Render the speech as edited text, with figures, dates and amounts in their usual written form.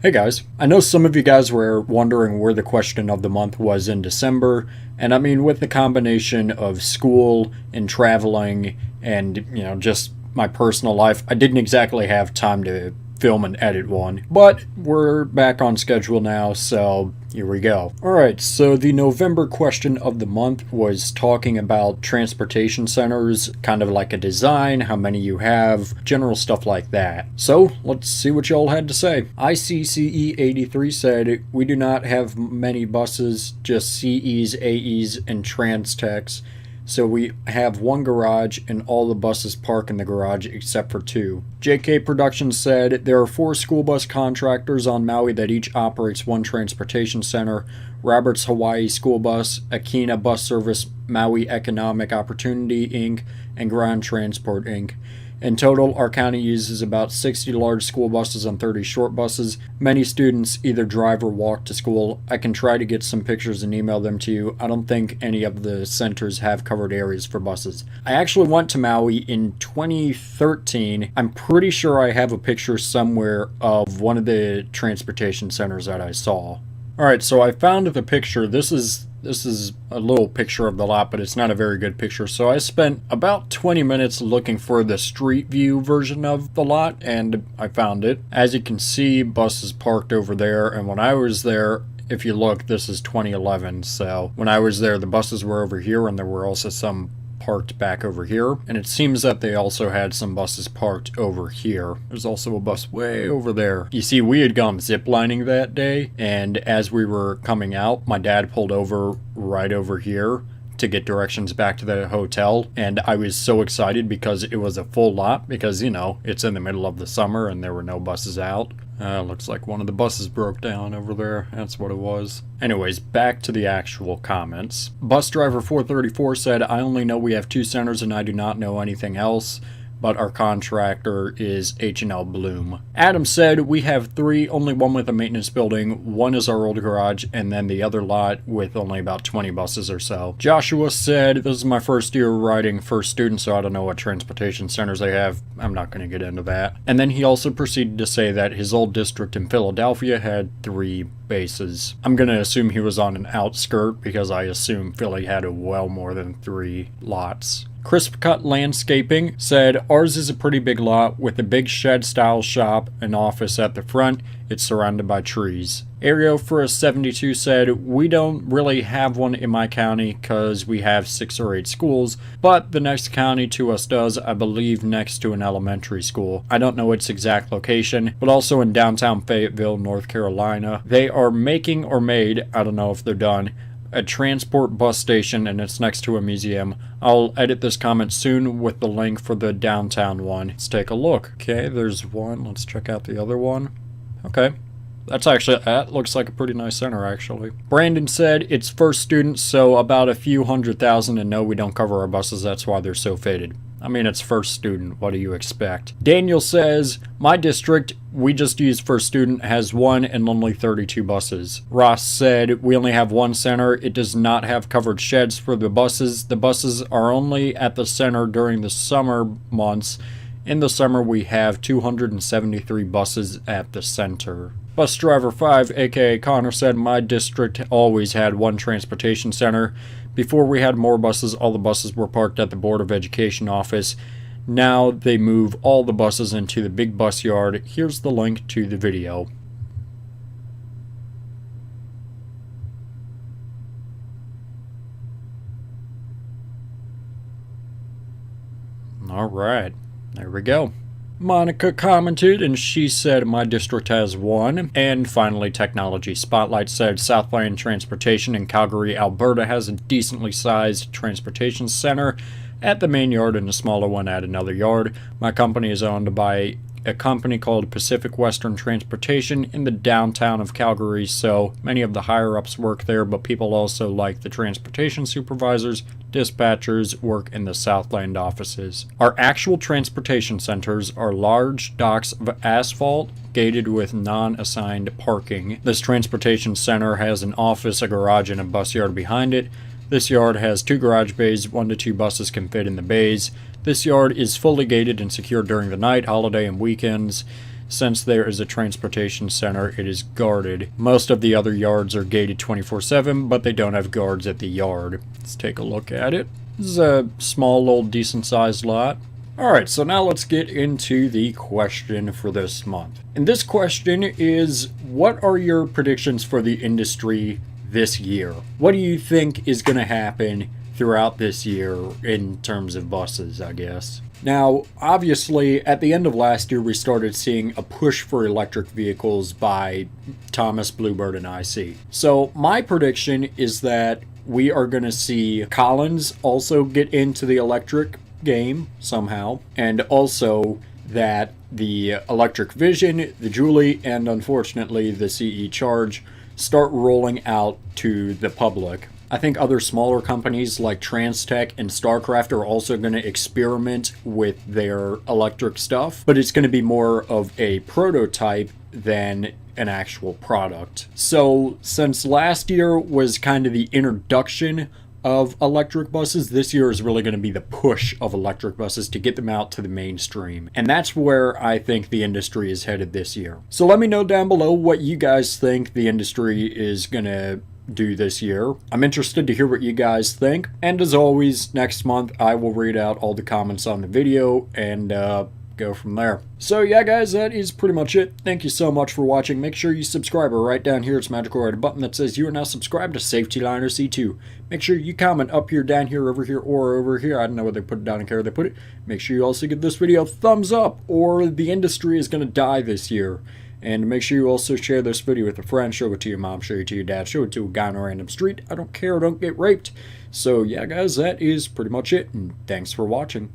Hey guys, I know some of you guys were wondering where the question of the month was in December, and I mean, with the combination of school and traveling and, just my personal life, I didn't exactly have time to film and edit one. But we're back on schedule now, so here we go. Alright, so the November question of the month was talking about transportation centers, kind of like a design, how many you have, general stuff like that. So let's see what y'all had to say. ICCE83 said, "We do not have many buses, just CEs, AEs, and Transtechs. So we have one garage and all the buses park in the garage except for two." JK Productions said, "There are 4 school bus contractors on Maui that each operates one transportation center: Roberts Hawaii School Bus, Akina Bus Service, Maui Economic Opportunity Inc., and Ground Transport Inc. In total, our county uses about 60 large school buses and 30 short buses. Many students either drive or walk to school. I can try to get some pictures and email them to you. I don't think any of the centers have covered areas for buses." I actually went to Maui in 2013. I'm pretty sure I have a picture somewhere of one of the transportation centers that I saw. Alright, so I found the picture. This is a little picture of the lot, but it's not a very good picture. So I spent about 20 minutes looking for the street view version of the lot, and I found it. As you can see, buses parked over there, and when I was there, if you look, this is 2011, so when I was there, the buses were over here, and there were also some parked back over here, and it seems that they also had some buses parked over here. There's also a bus way over there. You see, we had gone ziplining that day, and as we were coming out, my dad pulled over right over here to get directions back to the hotel, and I was so excited because it was a full lot, because it's in the middle of the summer and there were no buses out. Looks like one of the buses broke down over there. That's what it was. Anyways, back to the actual comments. Bus driver 434 said, "I only know we have 2 centers and I do not know anything else, but our contractor is H&L Bloom." Adam said, "We have 3, only one with a maintenance building. One is our old garage, and then the other lot with only about 20 buses or so." Joshua said, "This is my first year riding First Student, so I don't know what transportation centers they have. I'm not going to get into that." And then he also proceeded to say that his old district in Philadelphia had 3 bases. I'm going to assume he was on an outskirt, because I assume Philly had well more than 3 lots. Crisp Cut Landscaping said, "Ours is a pretty big lot with a big shed-style shop and office at the front. It's surrounded by trees." Aereo for a 72 said, "We don't really have one in my county because we have 6 or 8 schools, but the next county to us does, I believe next to an elementary school. I don't know its exact location, but also in downtown Fayetteville, North Carolina. They are making or made, I don't know if they're done, a transport bus station, and it's next to a museum. I'll edit this comment soon with the link for the downtown one. Let's take a look." Okay, there's one. Let's check out the other one. Okay. That looks like a pretty nice center, actually. Brandon said, "It's First Student, so about a few 100,000, and no, we don't cover our buses. That's why they're so faded." I mean, it's First Student. What do you expect? Daniel says, "My district, we just use First Student, has 1 and only 32 buses." Ross said, "We only have 1 center. It does not have covered sheds for the buses. The buses are only at the center during the summer months. In the summer, we have 273 buses at the center." Bus driver 5, aka Connor, said, "My district always had 1 transportation center. Before we had more buses, all the buses were parked at the Board of Education office. Now they move all the buses into the big bus yard. Here's the link to the video." Alright, there we go. Monica commented, and she said, "My district has 1. And finally, Technology Spotlight said, "Southland Transportation in Calgary, Alberta has a decently sized transportation center at the main yard and a smaller one at another yard. My company is owned by a company called Pacific Western Transportation in the downtown of Calgary, so many of the higher-ups work there, but people also like the transportation supervisors, dispatchers work in the Southland offices. Our actual transportation centers are large docks of asphalt gated with non-assigned parking. This transportation center has an office, a garage, and a bus yard behind it. This yard has 2 garage bays, 1 to 2 buses can fit in the bays. This yard is fully gated and secure during the night, holiday, and weekends. since there is a transportation center, it is guarded. Most of the other yards are gated 24/7, but they don't have guards at the yard. Let's take a look at it. This is a small little decent sized lot. Alright, so now let's get into the question for this month. And this question is, what are your predictions for the industry this year? What do you think is going to happen throughout this year in terms of buses, I guess? Now, obviously, at the end of last year, we started seeing a push for electric vehicles by Thomas, Bluebird, and IC. So my prediction is that we are going to see Collins also get into the electric game somehow, and also that the Electric Vision, the Julie, and unfortunately the CE Charge start rolling out to the public. I think other smaller companies like Transtech and StarCraft are also going to experiment with their electric stuff, but it's going to be more of a prototype than an actual product. So since last year was kind of the introduction of electric buses, this year is really going to be the push of electric buses to get them out to the mainstream. And that's where I think the industry is headed this year. So let me know down below what you guys think the industry is going to do this year. I'm interested to hear what you guys think. And as always, next month I will read out all the comments on the video and go from there. So yeah guys, that is pretty much it. Thank you so much for watching. Make sure you subscribe, or right down here it's magical right a button that says you are now subscribed to Safety Liner C2. Make sure you comment up here, down here, over here, or over here. I don't know where they put it, down in care they put it. Make sure you also give this video a thumbs up, or the industry is going to die this year. And make sure you also share this video with a friend. Show it to your mom, show it to your dad, show it to a guy on a random street. I don't care, don't get raped. So yeah guys, that is pretty much it, and thanks for watching.